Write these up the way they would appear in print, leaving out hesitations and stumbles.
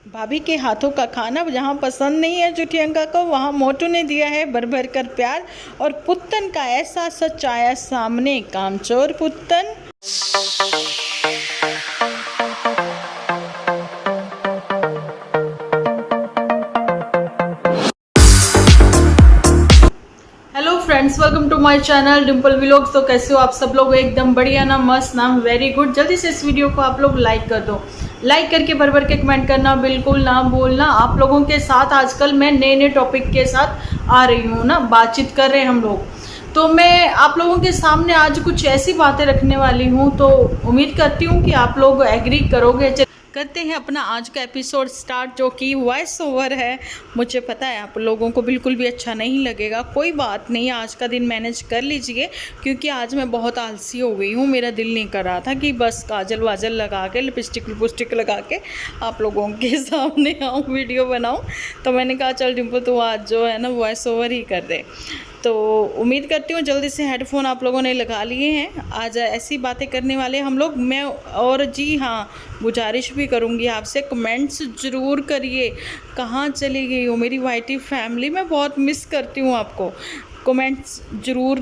भाभी के हाथों का खाना जहाँ पसंद नहीं है जुटियंका को, वहाँ मोटू ने दिया है भर भर कर प्यार। और पुत्तन का ऐसा सच आया सामने, कामचोर Puttan. Hello friends, welcome to my channel Dimple vlogs. तो कैसे हो आप सब लोग? एकदम बढ़िया ना, मस्त ना, वेरी गुड। जल्दी से इस वीडियो को आप लोग लाइक कर दो। लाइक करके भर भर के कमेंट करना बिल्कुल ना भूलना। आप लोगों के साथ आजकल मैं नए नए टॉपिक के साथ आ रही हूँ ना, बातचीत कर रहे हैं हम लोग। तो मैं आप लोगों के सामने आज कुछ ऐसी बातें रखने वाली हूँ, तो उम्मीद करती हूँ कि आप लोग एग्री करोगे। करते हैं अपना आज का एपिसोड स्टार्ट, जो कि वॉइस ओवर है। मुझे पता है आप लोगों को बिल्कुल भी अच्छा नहीं लगेगा, कोई बात नहीं, आज का दिन मैनेज कर लीजिए। क्योंकि आज मैं बहुत आलसी हो गई हूँ, मेरा दिल नहीं कर रहा था कि बस काजल वाजल लगा के, लिपस्टिक लिपस्टिक लगा के आप लोगों के सामने आऊँ, वीडियो बनाऊँ। तो मैंने कहा चल डिम्पल तू आज जो है ना वॉइस ओवर ही कर दे। तो उम्मीद करती हूँ जल्दी से हेडफोन आप लोगों ने लगा लिए हैं। आज ऐसी बातें करने वाले हम लोग, मैं और जी हाँ, गुजारिश भी करूँगी आपसे, कमेंट्स ज़रूर करिए। कहाँ चली गई हो मेरी वाईटी फैमिली, मैं बहुत मिस करती हूँ आपको। कमेंट्स ज़रूर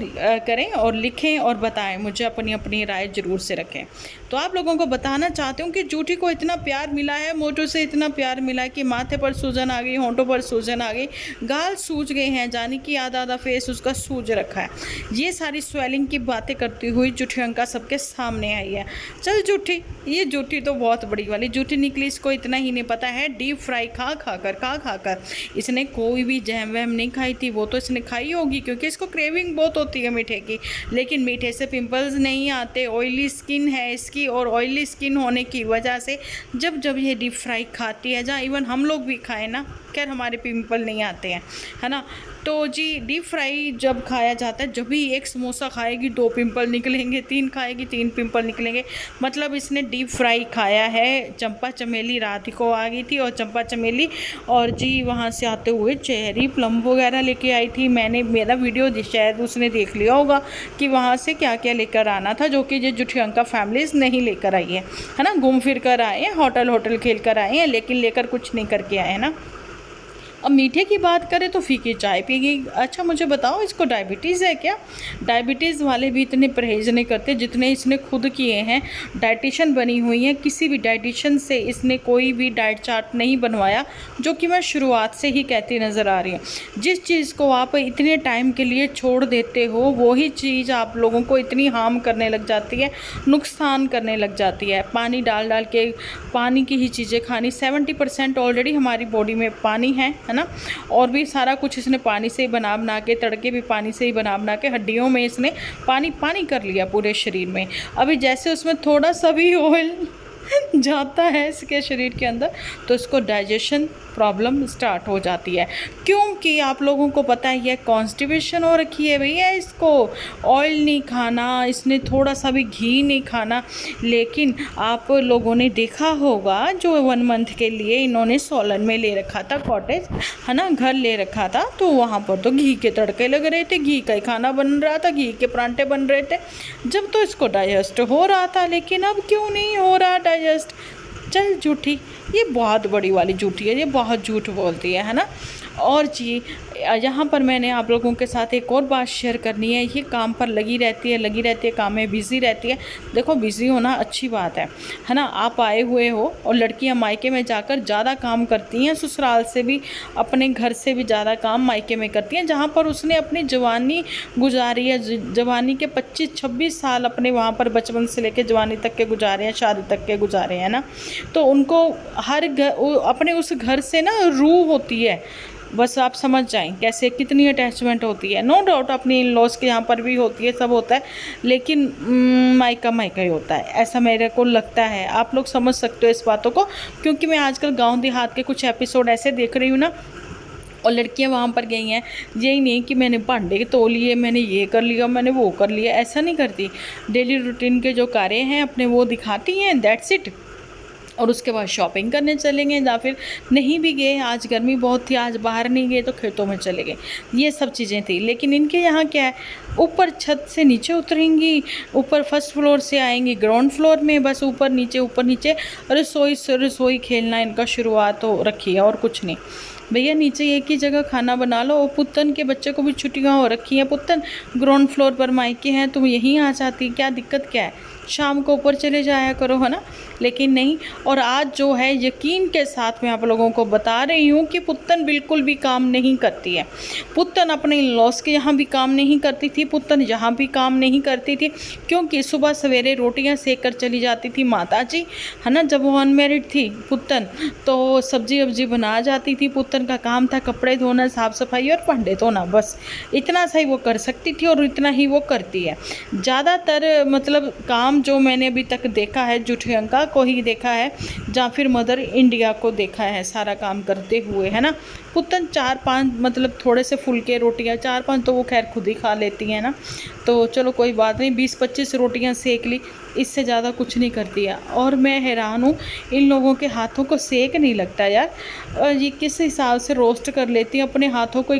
करें और लिखें और बताएं मुझे, अपनी अपनी राय ज़रूर से रखें। तो आप लोगों को बताना चाहती हूँ कि जूठी को इतना प्यार मिला है, मोटू से इतना प्यार मिला है कि माथे पर सूजन आ गई, होंठों पर सूजन आ गई, गाल सूज गए हैं, जानी कि आधा आधा फेस उसका सूज रखा है। ये सारी स्वेलिंग की बातें करती हुई जुठियंका सबके सामने आई है। चल जूठी, ये जूठी तो बहुत बड़ी वाली जूठी निकली। इसको इतना ही नहीं पता है, डीप फ्राई खा खाकर इसने कोई भी जैम वैम नहीं खाई थी। वो तो इसने खाई होगी क्योंकि इसको क्रेविंग बहुत होती है मीठे की, लेकिन मीठे से पिंपल्स नहीं आते। ऑयली स्किन है इसकी, और ऑयली स्किन होने की वजह से जब जब ये डीप फ्राई खाती है, जहाँ इवन हम लोग भी खाएं ना, खैर हमारे पिंपल नहीं आते हैं, है ना। तो जी डीप फ्राई जब खाया जाता है, जब भी एक समोसा खाएगी 2 पिंपल निकलेंगे, 3 खाएगी 3 पिंपल निकलेंगे। मतलब इसने डीप फ्राई खाया है। चंपा चमेली रात को आ गई थी, और चंपा चमेली और जी वहाँ से आते हुए चेरी प्लम वगैरह लेके आई थी। मेरा वीडियो शायद उसने देख लिया होगा कि वहाँ से क्या क्या लेकर आना था, जो कि ये जुठियंका फैमिलीज नहीं लेकर आई है ना। घूम फिर कर आए हैं, होटल खेल कर आए हैं, लेकिन लेकर कुछ नहीं करके आए हैं ना। अब मीठे की बात करें तो फीकी चाय पी गई। अच्छा मुझे बताओ, इसको डायबिटीज़ है क्या? डायबिटीज़ वाले भी इतने परहेज नहीं करते जितने इसने खुद किए हैं। डाइटिशियन बनी हुई है, किसी भी डाइटिशियन से इसने कोई भी डाइट चार्ट नहीं बनवाया, जो कि मैं शुरुआत से ही कहती नज़र आ रही हूँ। जिस चीज़ को आप इतने टाइम के लिए छोड़ देते हो, वही चीज़ आप लोगों को इतनी हार्म करने लग जाती है, नुकसान करने लग जाती है। पानी डाल डाल के पानी की ही चीज़ें खानी, 70% ऑलरेडी हमारी बॉडी में पानी है ना। और भी सारा कुछ इसने पानी से ही बना के, तड़के भी पानी से ही बना के, हड्डियों में इसने पानी पानी कर लिया पूरे शरीर में। अभी जैसे उसमें थोड़ा सा भी ऑयल जाता है इसके शरीर के अंदर, तो इसको डाइजेशन प्रॉब्लम स्टार्ट हो जाती है। क्योंकि आप लोगों को पता ही है, कॉन्स्टिपेशन हो रखी है भैया इसको। ऑयल नहीं खाना इसने, थोड़ा सा भी घी नहीं खाना। लेकिन आप लोगों ने देखा होगा, जो 1 मंथ के लिए इन्होंने सोलन में ले रखा था कॉटेज, है ना, घर ले रखा था, तो वहाँ पर तो घी के तड़के लग रहे थे, घी का ही खाना बन रहा था, घी के परांठे बन रहे थे, जब तो इसको डाइजेस्ट हो रहा था। लेकिन अब क्यों नहीं हो रहा डाइजेस्ट? चल झूठी, ये बहुत बड़ी वाली झूठी है, ये बहुत झूठ बोलती है ना। और जी यहाँ पर मैंने आप लोगों के साथ एक और बात शेयर करनी है। ये काम पर लगी रहती है, काम में बिज़ी रहती है। देखो बिज़ी होना अच्छी बात है ना। आप आए हुए हो, और लड़कियां मायके में जाकर ज़्यादा काम करती हैं, ससुराल से भी, अपने घर से भी ज़्यादा काम मायके में करती हैं, जहाँ पर उसने अपनी जवानी गुजारी है। जवानी के 25-26 साल अपने वहाँ पर बचपन से लेकर जवानी तक के गुजारे हैं, शादी तक के गुजारे हैं ना। तो उनको हर घर, अपने उस घर से ना रूह होती है। बस आप समझ जाएं कैसे, कितनी अटैचमेंट होती है। नो डाउट अपनी इन लॉज के यहाँ पर भी होती है, सब होता है, लेकिन मायका मायका ही होता है, ऐसा मेरे को लगता है। आप लोग समझ सकते हो इस बातों को, क्योंकि मैं आजकल गांव देहात के कुछ एपिसोड ऐसे देख रही हूँ ना, और लड़कियां वहाँ पर गई हैं, यही नहीं कि मैंने भांडे धो लिए, मैंने ये कर लिया, मैंने वो कर लिया, ऐसा नहीं करती। डेली रूटीन के जो कार्य हैं अपने वो दिखाती हैं, दैट्स इट। और उसके बाद शॉपिंग करने चलेंगे, या फिर नहीं भी गए, आज गर्मी बहुत थी, आज बाहर नहीं गए तो खेतों में चले गए। ये सब चीज़ें थी। लेकिन इनके यहाँ क्या है, ऊपर छत से नीचे उतरेंगी, ऊपर फर्स्ट फ्लोर से आएंगी ग्राउंड फ्लोर में, बस ऊपर नीचे रसोई से रसोई खेलना इनका शुरुआत हो रखी है, और कुछ नहीं। भैया नीचे एक ही जगह खाना बना लो। और पुत्तन के बच्चे को भी छुट्टियाँ हो रखी हैं, पुत्तन ग्राउंड फ्लोर पर मायके हैं, तुम यहीं आ जाती, क्या दिक्कत क्या है, शाम को ऊपर चले जाया करो, है ना। लेकिन नहीं। और आज जो है यकीन के साथ मैं आप लोगों को बता रही हूँ कि पुत्तन बिल्कुल भी काम नहीं करती है। पुत्तन अपने इन-लॉज के यहाँ भी काम नहीं करती थी, पुत्तन यहाँ भी काम नहीं करती थी, क्योंकि सुबह सवेरे रोटियाँ सेक कर चली जाती थी माता जी, है ना। जब वो अनमेरिड थी पुत्तन, तो सब्जी वब्जी बना जाती थी। पुत्तन का काम था कपड़े धोना, साफ़ सफाई और भांडे धोना, बस इतना सा ही वो कर सकती थी, और इतना ही वो करती है। ज़्यादातर मतलब काम जो मैंने अभी तक देखा है, जुठियंका को ही देखा है, या फिर मदर इंडिया को देखा है सारा काम करते हुए, है ना। पुत्तन 4-5 मतलब थोड़े से फुलके रोटियां, 4-5 तो वो खैर खुद ही खा लेती है ना, तो चलो कोई बात नहीं, 20-25 रोटियां सेक ली, इससे ज़्यादा कुछ नहीं करती है। और मैं हैरान हूँ, इन लोगों के हाथों को सेक नहीं लगता यार, ये किस हिसाब से रोस्ट कर लेती हैं अपने हाथों को,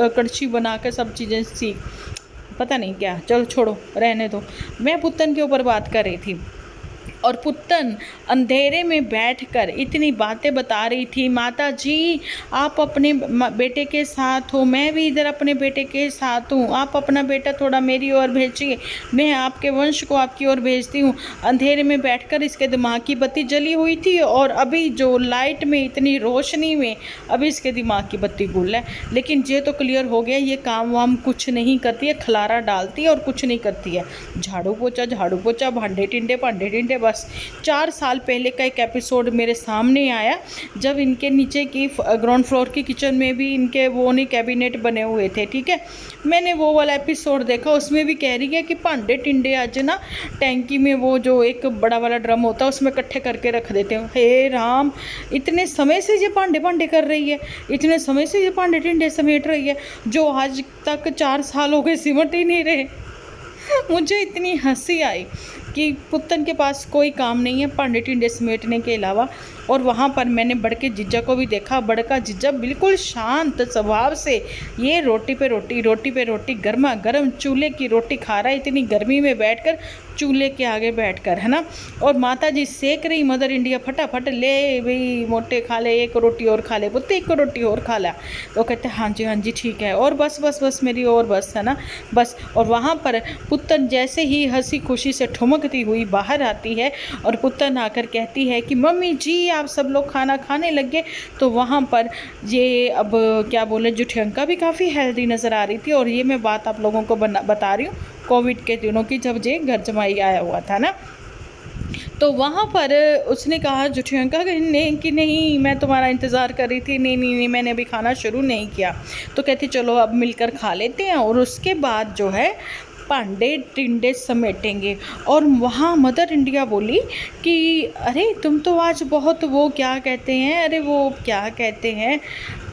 कड़छी बना कर सब चीज़ें सीख, पता नहीं क्या। चलो छोड़ो, रहने दो। मैं पुत्तन के ऊपर बात कर रही थी, और पुत्तन अंधेरे में बैठकर इतनी बातें बता रही थी, माता जी आप अपने बेटे के साथ हो, मैं भी इधर अपने बेटे के साथ हूँ, आप अपना बेटा थोड़ा मेरी ओर भेजिए, मैं आपके वंश को आपकी ओर भेजती हूँ। अंधेरे में बैठकर इसके दिमाग की बत्ती जली हुई थी, और अभी जो लाइट में इतनी रोशनी में अभी इसके दिमाग की बत्ती गुल है। लेकिन ये तो क्लियर हो गया, ये काम वाम कुछ नहीं करती है, खलारा डालती है और कुछ नहीं करती है, झाड़ू पोछा, भांडे टिंडे बस। 4 साल पहले का एक एपिसोड मेरे सामने आया, जब इनके नीचे की ग्राउंड फ्लोर की किचन में भी इनके वो नहीं कैबिनेट बने हुए थे, ठीक है। मैंने वो वाला एपिसोड देखा, उसमें भी कह रही है कि भांडे टिंडे आज ना टैंकी में वो जो एक बड़ा वाला ड्रम होता है उसमें इकट्ठे करके रख देते हैं। हे राम, इतने समय से ये भांडे कर रही है, इतने समय से ये भांडे टिंडे समेट रही है, जो आज तक 4 साल हो गए सिमट ही नहीं रहे। मुझे इतनी हंसी आई कि पुत्तन के पास कोई काम नहीं है भांडे टिंडे समेटने के अलावा। और वहाँ पर मैंने बड़के जीजा को भी देखा, बड़का जीजा बिल्कुल शांत स्वभाव से ये रोटी पे रोटी गर्मा गर्म चूल्हे की रोटी खा रहा है, इतनी गर्मी में बैठकर चूल्हे के आगे बैठकर, है ना। और माता जी सेक रही, मदर इंडिया फटाफट ले भाई मोटे खा ले, एक रोटी और खा ले पुत्ते, एक रोटी और खा ला। तो कहते हाँ जी ठीक है, और बस मेरी और बस, है ना, बस। और वहाँ पर पुत्तन जैसे ही हंसी खुशी से ठुमकती हुई बाहर आती है, और पुत्तन आकर कहती है कि मम्मी जी आप सब लोग खाना खाने लग गए। तो वहाँ पर ये अब क्या बोले, जुठियंका भी काफ़ी हेल्दी नज़र आ रही थी। और ये मैं बात आप लोगों को बता रही हूँ कोविड के दिनों की, जब ये घर जमाई आया हुआ था ना। तो वहाँ पर उसने कहा जुठियंका ने कि नहीं मैं तुम्हारा इंतज़ार कर रही थी, नहीं मैंने अभी खाना शुरू नहीं किया। तो कहती चलो अब मिलकर खा लेते हैं, और उसके बाद जो है भांडे टिंडे समेटेंगे। और वहाँ मदर इंडिया बोली कि अरे तुम तो आज बहुत वो क्या कहते हैं, अरे वो क्या कहते हैं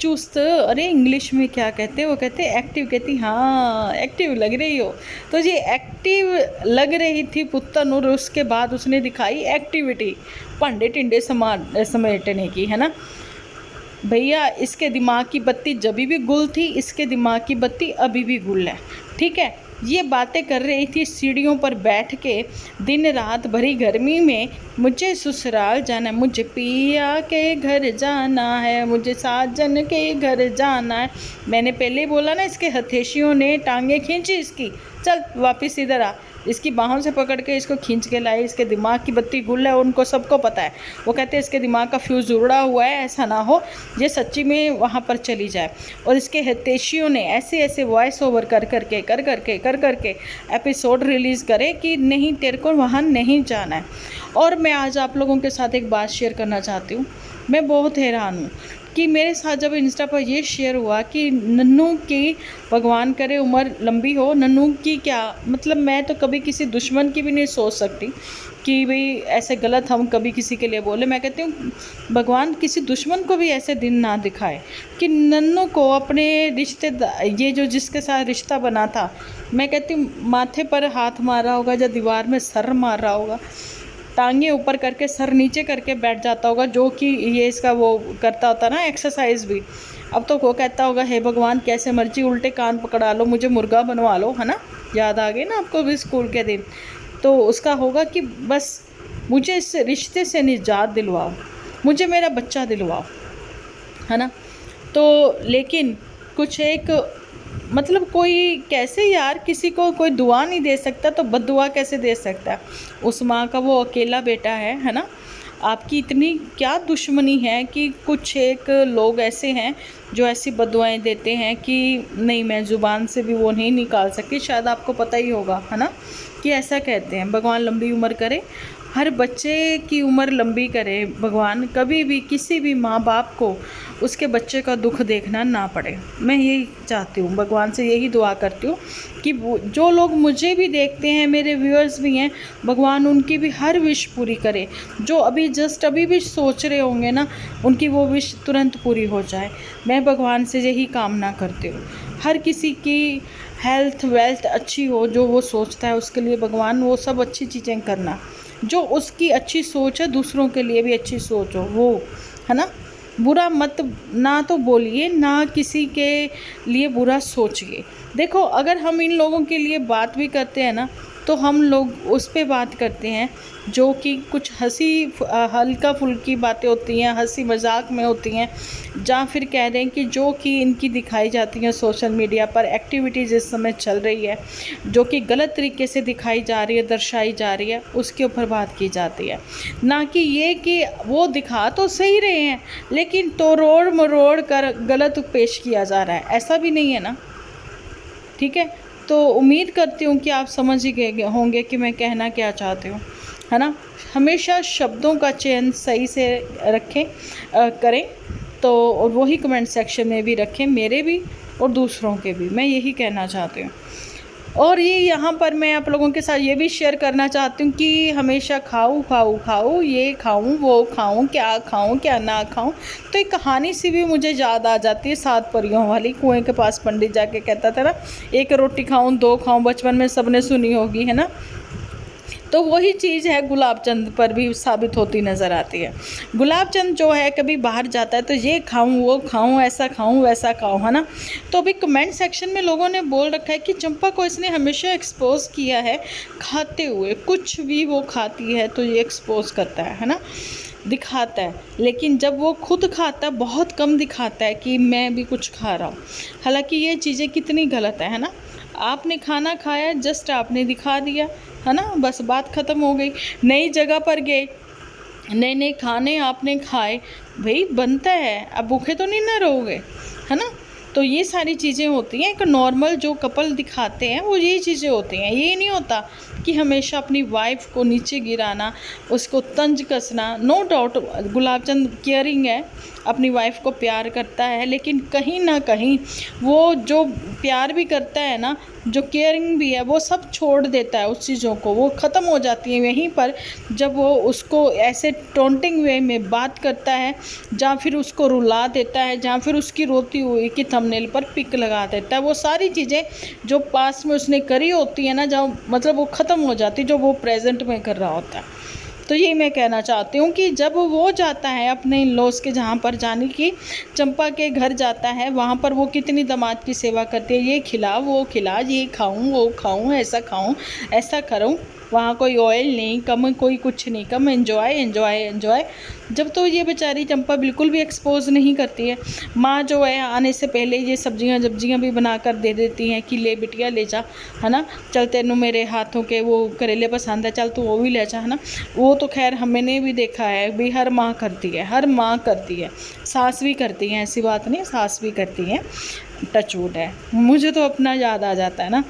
चुस्त, अरे इंग्लिश में क्या कहते हैं, वो कहते हैं एक्टिव। कहती हाँ एक्टिव लग रही हो। तो ये एक्टिव लग रही थी पुत्तन, और उसके बाद उसने दिखाई एक्टिविटी भांडे टिंडे समेटने की, है ना। भैया इसके दिमाग की बत्ती जब भी गुल थी, इसके दिमाग की बत्ती अभी भी गुल है, ठीक है। ये बातें कर रही थी सीढ़ियों पर बैठ के, दिन रात भरी गर्मी में, मुझे ससुराल जाना है, मुझे पिया के घर जाना है, मुझे साजन के घर जाना है। मैंने पहले ही बोला ना, इसके हथेशियों ने टांगे खींची इसकी, चल वापस इधर आ। इसकी बाहों से पकड़ के इसको खींच के लाए, इसके दिमाग की बत्ती गुल है, उनको सबको पता है। वो कहते हैं इसके दिमाग का फ्यूज़ उड़ा हुआ है, ऐसा ना हो ये सच्ची में वहाँ पर चली जाए। और इसके हितैषियों ने ऐसे वॉइस ओवर कर करके एपिसोड रिलीज़ करे कि नहीं तेरे को वहाँ नहीं जाना है। और मैं आज आप लोगों के साथ एक बात शेयर करना चाहती हूँ। मैं बहुत हैरान हूँ कि मेरे साथ जब इंस्टा पर ये शेयर हुआ कि नन्नू की भगवान करे उम्र लंबी हो, नन्नू की क्या मतलब, मैं तो कभी किसी दुश्मन की भी नहीं सोच सकती कि भाई ऐसे गलत हम कभी किसी के लिए बोले। मैं कहती हूँ भगवान किसी दुश्मन को भी ऐसे दिन ना दिखाए कि नन्नू को अपने रिश्तेदार, ये जो जिसके साथ रिश्ता बना था, मैं कहती हूँ माथे पर हाथ मारा होगा या दीवार में सर मार रहा होगा, टांगे ऊपर करके सर नीचे करके बैठ जाता होगा, जो कि ये इसका वो करता होता ना एक्सरसाइज भी। अब तो वो कहता होगा हे भगवान कैसे मर्जी उल्टे कान पकड़ा लो, मुझे मुर्गा बनवा लो, है ना। याद आ गए ना आपको भी स्कूल के दिन। तो उसका होगा कि बस मुझे इस रिश्ते से निजात दिलवाओ, मुझे मेरा बच्चा दिलवाओ, है ना। तो लेकिन कुछ एक मतलब कोई कैसे यार किसी को कोई दुआ नहीं दे सकता तो बद्दुआ कैसे दे सकता है। उस माँ का वो अकेला बेटा है ना। आपकी इतनी क्या दुश्मनी है कि कुछ एक लोग ऐसे हैं जो ऐसी बद्दुआएं देते हैं कि नहीं, मैं ज़ुबान से भी वो नहीं निकाल सकती। शायद आपको पता ही होगा, है ना, कि ऐसा कहते हैं भगवान लंबी उम्र करे, हर बच्चे की उम्र लंबी करे भगवान, कभी भी किसी भी माँ बाप को उसके बच्चे का दुख देखना ना पड़े। मैं यही चाहती हूँ, भगवान से यही दुआ करती हूँ कि जो लोग मुझे भी देखते हैं, मेरे व्यूअर्स भी हैं, भगवान उनकी भी हर विश पूरी करे। जो अभी भी सोच रहे होंगे ना, उनकी वो विश तुरंत पूरी हो जाए। मैं भगवान से यही कामना करती हूँ। हर किसी की हेल्थ वेल्थ अच्छी हो, जो वो सोचता है उसके लिए भगवान वो सब अच्छी चीज़ें करना। जो उसकी अच्छी सोच है दूसरों के लिए भी अच्छी सोच हो वो, है ना। बुरा मत ना तो बोलिए, ना किसी के लिए बुरा सोचिए। देखो अगर हम इन लोगों के लिए बात भी करते हैं ना, तो हम लोग उस पे बात करते हैं जो कि कुछ हल्का फुल्की बातें होती हैं, हंसी मजाक में होती हैं, या फिर कह रहे हैं कि जो कि इनकी दिखाई जाती हैं सोशल मीडिया पर एक्टिविटीज़ इस समय चल रही है, जो कि गलत तरीके से दिखाई जा रही है, दर्शाई जा रही है, उसके ऊपर बात की जाती है। ना कि ये कि वो दिखा तो सही रहे हैं लेकिन तोड़ मरोड़ कर गलत पेश किया जा रहा है, ऐसा भी नहीं है ना। ठीक है, तो उम्मीद करती हूँ कि आप समझ ही गए होंगे कि मैं कहना क्या चाहती हूँ, है ना। हमेशा शब्दों का चयन सही से रखें, करें तो, और वही कमेंट सेक्शन में भी रखें, मेरे भी और दूसरों के भी। मैं यही कहना चाहती हूँ। और ये यहाँ पर मैं आप लोगों के साथ ये भी शेयर करना चाहती हूँ कि हमेशा खाऊं खाऊं खाऊं, ये खाऊं वो खाऊं, क्या खाऊं क्या ना खाऊं। तो एक कहानी सी भी मुझे याद आ जाती है, 7 परियों वाली। कुएं के पास पंडित जाके कहता था ना, एक रोटी खाऊं 2 खाऊं, बचपन में सबने सुनी होगी, है ना। तो वही चीज़ है गुलाब चंद पर भी साबित होती नज़र आती है। गुलाब चंद जो है कभी बाहर जाता है तो ये खाऊं वो खाऊं, ऐसा खाऊं वैसा खाऊं, है ना। तो अभी कमेंट सेक्शन में लोगों ने बोल रखा है कि चंपा को इसने हमेशा एक्सपोज किया है खाते हुए, कुछ भी वो खाती है तो ये एक्सपोज करता है ना, दिखाता है। लेकिन जब वो खुद खाता है बहुत कम दिखाता है कि मैं भी कुछ खा रहा हूँ। हालांकि ये चीज़ें कितनी गलत है ना। आपने खाना खाया, जस्ट आपने दिखा दिया, है ना, बस बात ख़त्म हो गई। नई जगह पर गए, नए नए खाने आपने खाए, भाई बनता है, अब भूखे तो नहीं ना रहोगे, है ना। तो ये सारी चीज़ें होती हैं, एक नॉर्मल जो कपल दिखाते हैं वो यही चीज़ें होती हैं। ये नहीं होता कि हमेशा अपनी वाइफ को नीचे गिराना, उसको तंज कसना। No doubt Gulab Chand caring है, अपनी वाइफ को प्यार करता है, लेकिन कहीं ना कहीं वो जो प्यार भी करता है ना, जो केयरिंग भी है, वो सब छोड़ देता है। उस चीज़ों को वो ख़त्म हो जाती है वहीं पर जब वो उसको ऐसे टोंटिंग वे में बात करता है, या फिर उसको रुला देता है, या फिर उसकी रोती हुई की थंबनेल पर पिक लगा देता है। वो सारी चीज़ें जो पास्ट में उसने करी होती है ना, जब मतलब वो ख़त्म हो जाती जो वो प्रेजेंट में कर रहा होता है। तो यही मैं कहना चाहती हूँ कि जब वो जाता है अपने इन लॉज के जहाँ पर जाने की, चंपा के घर जाता है, वहाँ पर वो कितनी दामाद की सेवा करती है, ये खिला वो खिला, ये खाऊं वो खाऊं, ऐसा खाऊं ऐसा करूं, वहाँ कोई ऑयल नहीं, कम कोई कुछ नहीं, कम एंजॉय एंजॉय एंजॉय। जब तो ये बेचारी चंपा बिल्कुल भी एक्सपोज नहीं करती है। माँ जो है आने से पहले ये सब्जियाँ भी बना कर दे देती हैं कि ले बिटिया ले जा, है ना, चल तेनू मेरे हाथों के वो करेले पसंद है, चल तू वो भी ले जा, है ना। वो तो खैर हमने भी देखा है भी, हर माँ करती है, हर माँ करती है, सास भी करती हैं, ऐसी बात नहीं, सास भी करती हैं, टचवुड है। मुझे तो अपना याद आ जाता है ना।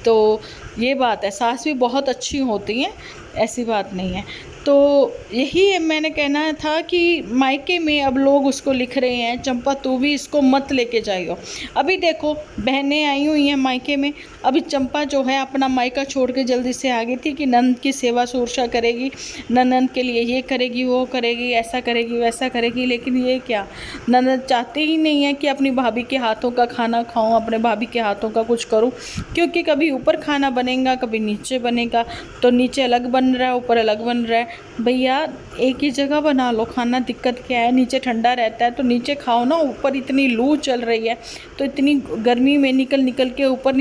तो ये बात है, सास भी बहुत अच्छी होती हैं, ऐसी बात नहीं है। तो यही मैंने कहना था कि मायके में अब लोग उसको लिख रहे हैं, चंपा तू भी इसको मत लेके जाइयो। अभी देखो बहनें आई हुई हैं मायके में, अभी चंपा जो है अपना मायका छोड़ के जल्दी से आ गई थी कि नंद की सेवा सुरक्षा करेगी, ननद के लिए ये करेगी वो करेगी, ऐसा करेगी वैसा करेगी। लेकिन ये क्या, ननद चाहती ही नहीं है कि अपनी भाभी के हाथों का खाना खाऊं, अपने भाभी के हाथों का कुछ करूं, क्योंकि कभी ऊपर खाना बनेगा कभी नीचे बनेगा, तो नीचे अलग बन रहा है, ऊपर अलग बन रहा है। भैया एक ही जगह बना लो खाना, दिक्कत क्या है? नीचे ठंडा रहता है तो नीचे खाओ ना। ऊपर इतनी लू चल रही है तो इतनी गर्मी में निकल के ऊपर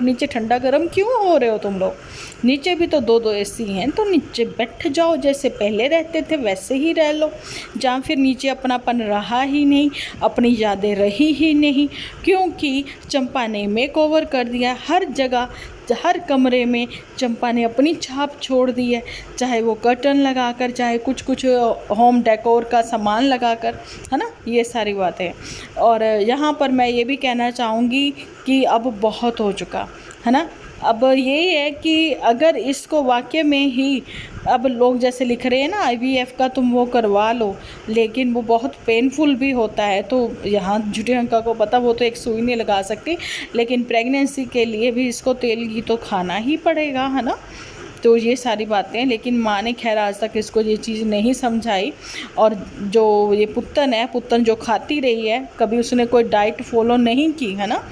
नीचे ठंडा गर्म क्यों हो रहे हो तुम लोग? नीचे भी तो 2-2 एसी हैं, तो नीचे बैठ जाओ, जैसे पहले रहते थे वैसे ही रह लो। जहाँ फिर नीचे अपनापन रहा ही नहीं, अपनी यादें रही ही नहीं, क्योंकि चंपा ने मेकओवर कर दिया हर जगह, हर कमरे में चंपा ने अपनी छाप छोड़ दी है, चाहे वो कर्टन लगाकर, चाहे कुछ होम डेकोर का सामान लगाकर, है ना, ये सारी बातें। और यहाँ पर मैं ये भी कहना चाहूँगी कि अब बहुत हो चुका है ना। अब यही है कि अगर इसको वाकई में ही अब लोग जैसे लिख रहे हैं ना IVF का तुम वो करवा लो, लेकिन वो बहुत पेनफुल भी होता है। तो यहाँ झूठी अंका को पता, वो तो एक सुई नहीं लगा सकती, लेकिन प्रेगनेंसी के लिए भी इसको तेल घी तो खाना ही पड़ेगा, है ना। तो ये सारी बातें, लेकिन माँ ने खैर आज तक इसको ये चीज़ नहीं समझाई। और जो ये पुत्तन जो खाती रही है, कभी उसने कोई डाइट फॉलो नहीं की, है ना,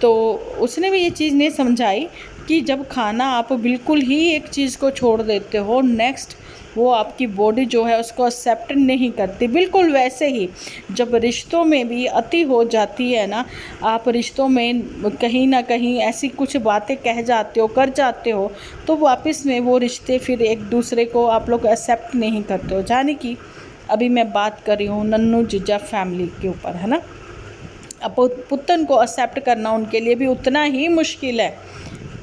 तो उसने भी ये चीज़ नहीं समझाई कि जब खाना आप बिल्कुल ही एक चीज़ को छोड़ देते हो, नेक्स्ट वो आपकी बॉडी जो है उसको एक्सेप्ट नहीं करती। बिल्कुल वैसे ही जब रिश्तों में भी अति हो जाती है ना, आप रिश्तों में कहीं ना कहीं ऐसी कुछ बातें कह जाते हो, कर जाते हो, तो वापस में वो रिश्ते फिर एक दूसरे को आप लोग एक्सेप्ट नहीं करते हो। जाने कि अभी मैं बात कर रही हूँ नन्नू जीजा फैमिली के ऊपर, है ना। अब पुत्तन को एक्सेप्ट करना उनके लिए भी उतना ही मुश्किल है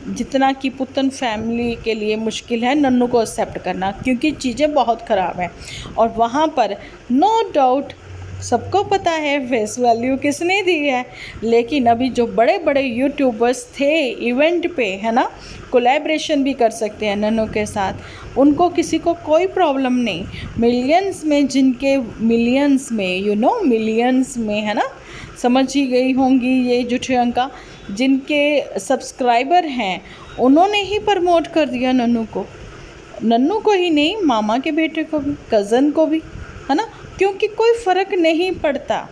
जितना कि पुत्तन फैमिली के लिए मुश्किल है नन्नू को एक्सेप्ट करना, क्योंकि चीज़ें बहुत ख़राब हैं। और वहाँ पर नो डाउट सबको पता है फेस वैल्यू किसने दी है, लेकिन अभी जो बड़े बड़े यूट्यूबर्स थे इवेंट पे, है ना, कोलैबोरेशन भी कर सकते हैं नन्नू के साथ, उनको किसी को कोई प्रॉब्लम नहीं। मिलियंस में, जिनके मिलियंस में मिलियंस में, है ना, समझ ही गई होंगी ये झूठी अंका, जिनके सब्सक्राइबर हैं उन्होंने ही प्रमोट कर दिया नन्नू को ही नहीं, मामा के बेटे को भी, कज़न को भी, है ना, क्योंकि कोई फ़र्क नहीं पड़ता।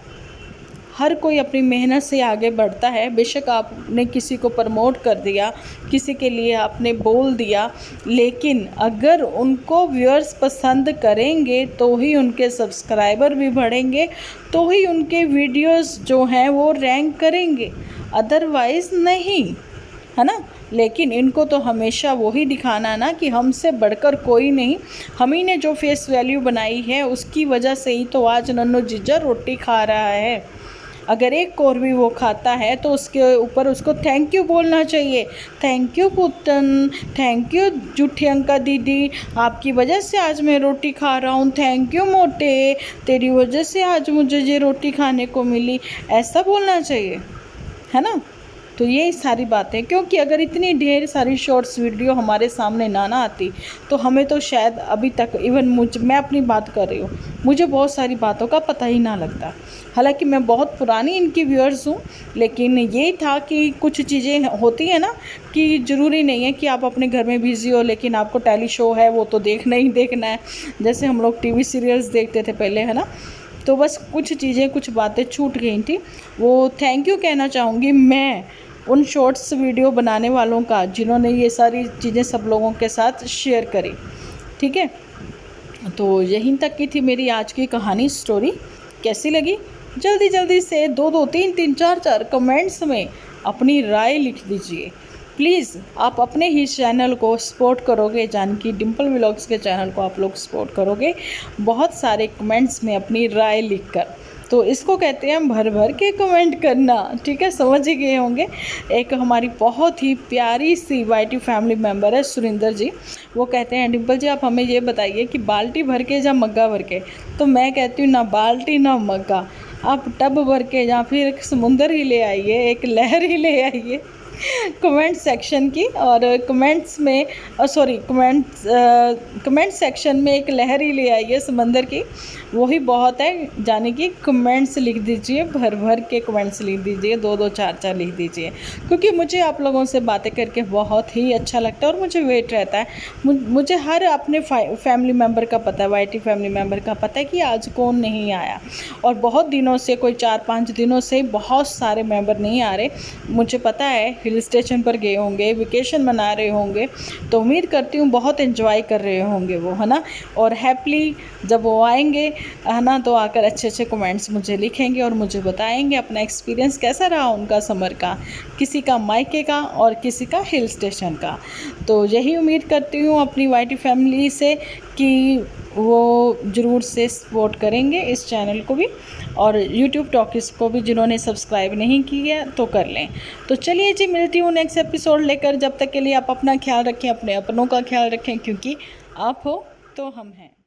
हर कोई अपनी मेहनत से आगे बढ़ता है। बेशक आपने किसी को प्रमोट कर दिया, किसी के लिए आपने बोल दिया, लेकिन अगर उनको व्यूअर्स पसंद करेंगे तो ही उनके सब्सक्राइबर भी बढ़ेंगे, तो ही उनके वीडियोस जो हैं वो रैंक करेंगे, अदरवाइज़ नहीं, है ना। लेकिन इनको तो हमेशा वही दिखाना ना कि हमसे बढ़कर कोई नहीं, हम ही ने जो फेस वैल्यू बनाई है उसकी वजह से ही तो आज नन्नू जीजा रोटी खा रहा है। अगर एक और भी वो खाता है तो उसके ऊपर उसको थैंक यू बोलना चाहिए। थैंक यू पुत्तन, थैंक यू झूठी अंका दीदी, आपकी वजह से आज मैं रोटी खा रहा हूँ। थैंक यू मोटे, तेरी वजह से आज मुझे ये रोटी खाने को मिली, ऐसा बोलना चाहिए, है ना। तो यही सारी बातें, क्योंकि अगर इतनी ढेर सारी शॉर्ट्स वीडियो हमारे सामने ना आती तो हमें तो शायद अभी तक, इवन मैं अपनी बात कर रही हूँ, मुझे बहुत सारी बातों का पता ही ना लगता। हालांकि मैं बहुत पुरानी इनकी व्यूअर्स हूँ, लेकिन ये था कि कुछ चीज़ें होती हैं ना कि ज़रूरी नहीं है कि आप अपने घर में बिज़ी हो, लेकिन आपको टेली शो है वो तो देखना ही देखना है। जैसे हम लोग TV सीरियल्स देखते थे पहले, है ना, तो बस कुछ चीज़ें, कुछ बातें छूट गई थी। वो थैंक यू कहना चाहूँगी मैं उन शॉर्ट्स वीडियो बनाने वालों का जिन्होंने ये सारी चीज़ें सब लोगों के साथ शेयर करी, ठीक है। तो यहीं तक की थी मेरी आज की कहानी, स्टोरी। कैसी लगी जल्दी से 2-2, 3-3, 4-4 कमेंट्स में अपनी राय लिख दीजिए प्लीज़। आप अपने ही चैनल को सपोर्ट करोगे, जानकी डिम्पल व्लॉग्स के चैनल को आप लोग सपोर्ट करोगे बहुत सारे कमेंट्स में अपनी राय लिखकर। तो इसको कहते हैं भर भर के कमेंट करना, ठीक है, समझ ही गए होंगे। एक हमारी बहुत ही प्यारी सी YT फैमिली मेम्बर है सुरिंदर जी, वो कहते हैं डिम्पल जी आप हमें ये बताइए कि बाल्टी भर के या मग्गा भर के। तो मैं कहती हूँ ना बाल्टी ना मग्गा, आप टब भर के या फिर एक समुंदर ही ले आइए, एक लहर ही ले आइए कमेंट सेक्शन की। और कमेंट्स में कमेंट सेक्शन में एक लहर ही ले आइए समंदर की, वही बहुत है। जाने कि कमेंट्स लिख दीजिए, भर भर के कमेंट्स लिख दीजिए, 2-2, 4-4 लिख दीजिए, क्योंकि मुझे आप लोगों से बातें करके बहुत ही अच्छा लगता है और मुझे वेट रहता है। मुझे हर अपने फैमिली मेम्बर का पता है, YT फैमिली मेम्बर का पता है कि आज कौन नहीं आया। और बहुत दिनों से, कोई 4-5 दिनों से बहुत सारे मेम्बर नहीं आ रहे, मुझे पता है हिल स्टेशन पर गए होंगे, वेकेशन मना रहे होंगे, तो उम्मीद करती हूँ बहुत एंजॉय कर रहे होंगे वो, है ना। और हैप्पीली जब वो आएंगे, है ना, तो आकर अच्छे अच्छे कमेंट्स मुझे लिखेंगे और मुझे बताएंगे अपना एक्सपीरियंस कैसा रहा उनका समर का, किसी का मायके का और किसी का हिल स्टेशन का। तो यही उम्मीद करती हूँ अपनी वाईटी फैमिली से कि वो ज़रूर से सपोर्ट करेंगे इस चैनल को भी, और यूट्यूब टॉकीज़ को भी जिन्होंने सब्सक्राइब नहीं किया तो कर लें। तो चलिए जी, मिलती हूँ नेक्स्ट एपिसोड लेकर। जब तक के लिए आप अपना ख्याल रखें, अपने अपनों का ख्याल रखें, क्योंकि आप हो तो हम हैं।